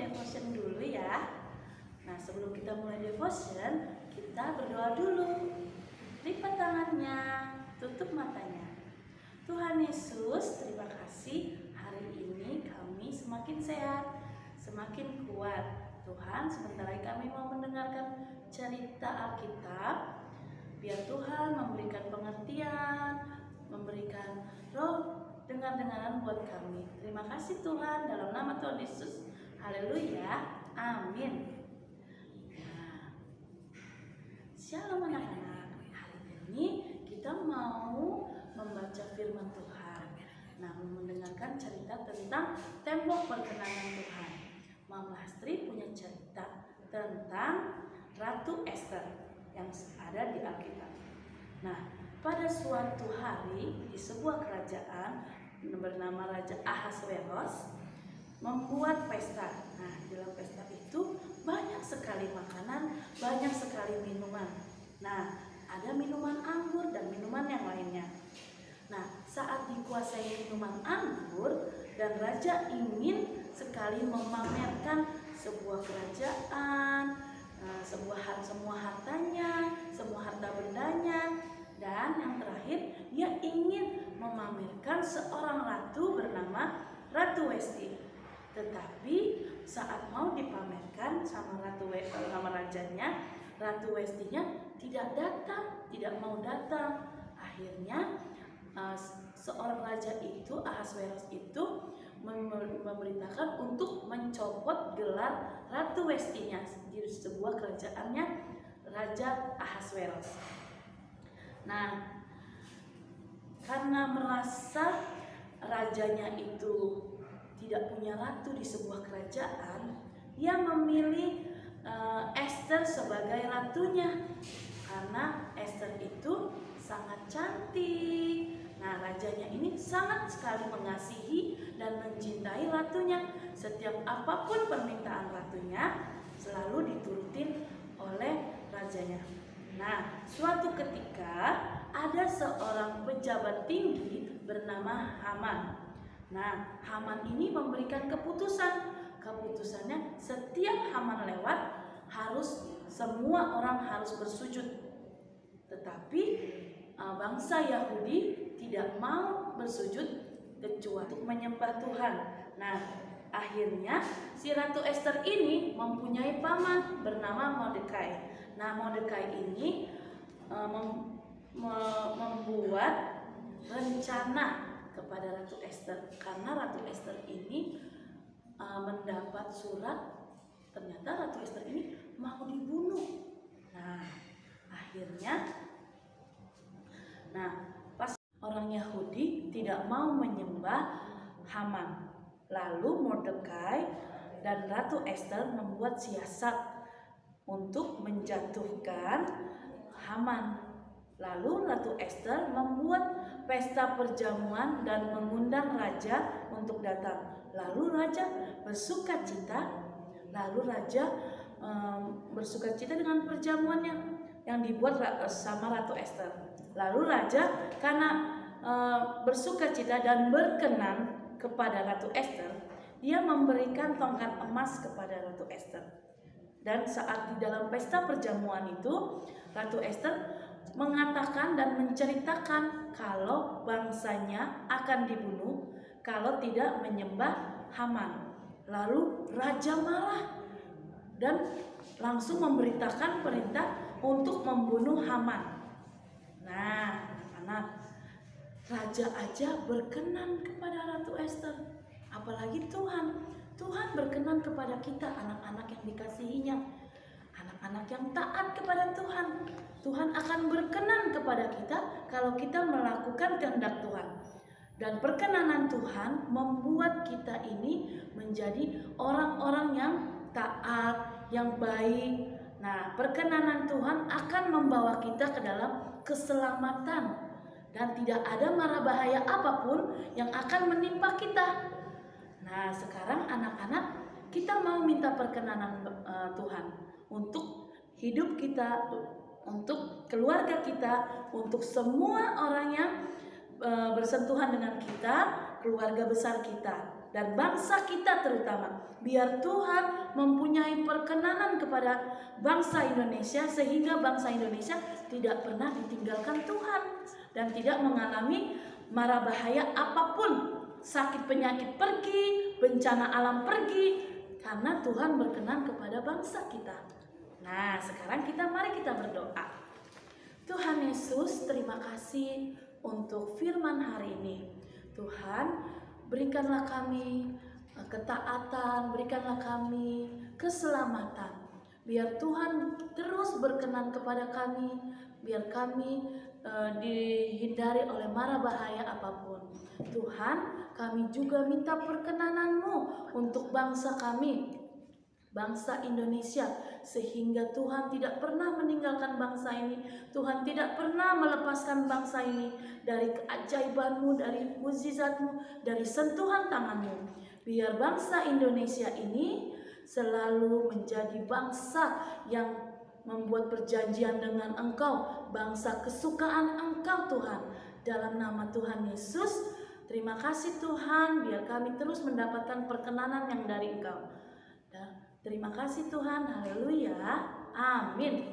devotion dulu ya. Nah, sebelum kita mulai devotion, kita berdoa dulu. Lipat tangannya, tutup matanya. Tuhan Yesus, terima kasih hari ini kami semakin sehat, semakin kuat. Tuhan, sebentar lagi kami mau mendengarkan cerita Alkitab. Biar Tuhan memberikan pengertian, memberikan roh dengar-dengaran buat kami. Terima kasih Tuhan, dalam nama Tuhan Yesus. Haleluya, amin. Nah, shalom anak-anak. Hari ini kita mau membaca firman Tuhan. Nah, mendengarkan cerita tentang tembok perkenanan Tuhan. Mama Lastri punya cerita tentang Ratu Esther yang ada di Alkitab. Nah, pada suatu hari di sebuah kerajaan bernama Raja Ahasveros membuat pesta. Nah, dalam pesta itu banyak sekali makanan, banyak sekali minuman. Nah, ada minuman anggur dan minuman yang lainnya. Nah, saat dikuasai minuman anggur dan raja ingin sekali memamerkan sebuah kerajaan, semua hartanya, semua harta bendanya, dan yang terakhir dia ingin memamerkan seorang ratu bernama Ratu Westi. Tetapi saat mau dipamerkan sama rajanya, Ratu Westinya tidak datang, tidak mau datang. Akhirnya seorang raja itu, Ahasveros itu memerintahkan untuk mencopot gelar Ratu Westinya di sebuah kerajaannya Raja Ahasveros. Nah, karena merasa rajanya itu tidak punya ratu di sebuah kerajaan, dia memilih Esther sebagai ratunya karena Esther itu sangat cantik. Nah, rajanya ini sangat sekali mengasihi dan mencintai ratunya. Setiap apapun permintaan ratunya selalu diturutin oleh rajanya. Nah, suatu ketika ada seorang pejabat tinggi bernama Haman. Nah, Haman ini memberikan keputusan. Keputusannya setiap Haman lewat semua orang harus bersujud. Tetapi bangsa Yahudi tidak mau bersujud kecuali untuk menyembah Tuhan. Nah, akhirnya si Ratu Esther ini mempunyai paman bernama Mordekai. Nah, Mordekai ini membuat rencana kepada Ratu Esther, karena Ratu Esther ini mendapat surat, ternyata Ratu Esther ini mau dibunuh. Nah, akhirnya pas orang Yahudi tidak mau menyembah Haman, lalu Mordekai dan Ratu Esther membuat siasat untuk menjatuhkan Haman. Lalu Ratu Esther membuat pesta perjamuan dan mengundang raja untuk datang. Lalu raja bersukacita. Dengan perjamuannya yang dibuat sama Ratu Esther. Lalu raja karena bersukacita dan berkenan kepada Ratu Esther, dia memberikan tongkat emas kepada Ratu Esther. Dan saat di dalam pesta perjamuan itu, Ratu Esther mengatakan dan menceritakan kalau bangsanya akan dibunuh kalau tidak menyembah Haman. Lalu raja marah dan langsung memberitakan perintah untuk membunuh Haman. Nah, anak-anak, raja aja berkenan kepada Ratu Esther, apalagi Tuhan. Tuhan berkenan kepada kita, anak-anak yang dikasihinya, anak-anak yang taat kepada Tuhan. Tuhan akan berkenan kepada kita kalau kita melakukan kehendak Tuhan. Dan perkenanan Tuhan membuat kita ini menjadi orang-orang yang taat, yang baik. Nah, perkenanan Tuhan akan membawa kita ke dalam keselamatan dan tidak ada mara bahaya apapun yang akan menimpa kita. Nah, sekarang anak-anak, kita mau minta perkenanan Tuhan untuk hidup kita, untuk keluarga kita, untuk semua orang yang bersentuhan dengan kita, keluarga besar kita. dan bangsa kita terutama. Biar Tuhan mempunyai perkenanan kepada bangsa Indonesia, sehingga bangsa Indonesia tidak pernah ditinggalkan Tuhan dan tidak mengalami mara bahaya apapun. Sakit penyakit pergi, bencana alam pergi, karena Tuhan berkenan kepada bangsa kita. Nah, sekarang mari kita berdoa. Tuhan Yesus, terima kasih untuk firman hari ini. Tuhan, berikanlah kami ketaatan, berikanlah kami keselamatan. Biar Tuhan terus berkenan kepada kami, biar kami dihindari oleh mara bahaya apapun. Tuhan, kami juga minta perkenanan-Mu untuk bangsa kami, bangsa Indonesia, sehingga Tuhan tidak pernah meninggalkan bangsa ini. Tuhan tidak pernah melepaskan bangsa ini dari keajaiban-Mu, dari mukjizat-Mu, dari sentuhan tangan-Mu. Biar bangsa Indonesia ini selalu menjadi bangsa yang membuat perjanjian dengan Engkau, bangsa kesukaan Engkau Tuhan. Dalam nama Tuhan Yesus, terima kasih Tuhan, biar kami terus mendapatkan perkenanan yang dari Engkau. Terima kasih Tuhan, haleluya, amin.